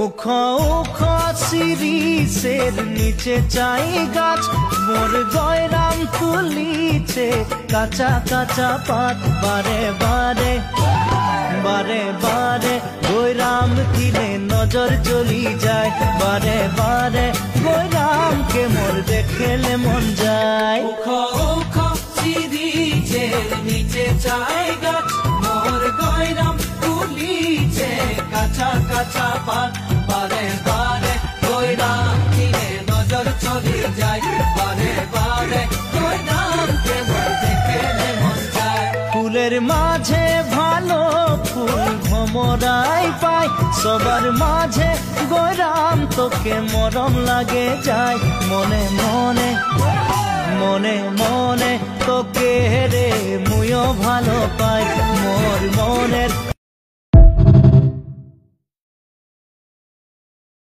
উখ উখ শিরিষের নিচে চাই গাছ, মোর গয়রাম তুলিছে কাঁচা কাঁচা পাত। বারে বারে বারে বারে গয়রাম দিলে নজর চলি যায়, বারে বারে গয়রামকে মোর দেখলে মন যায়। উখ উখ শিরিষের নিচে চাই গাছ, মোর গয়রাম তুলিছে কাঁচা কাঁচা পাত। বারে বারে গয়রাম দিলে নজর চলি যায়, বারে বারে গয়রামকে মোর দেখলে মন যায়। ফুলের মাঝে ভালো ফুল ভমরাই পায়, সবার মাঝে গয়রাম তোকে মরম লাগে যায়। মনে মনে মনে মনে তোকে রে মুইও ভালো পাই, মোর মনের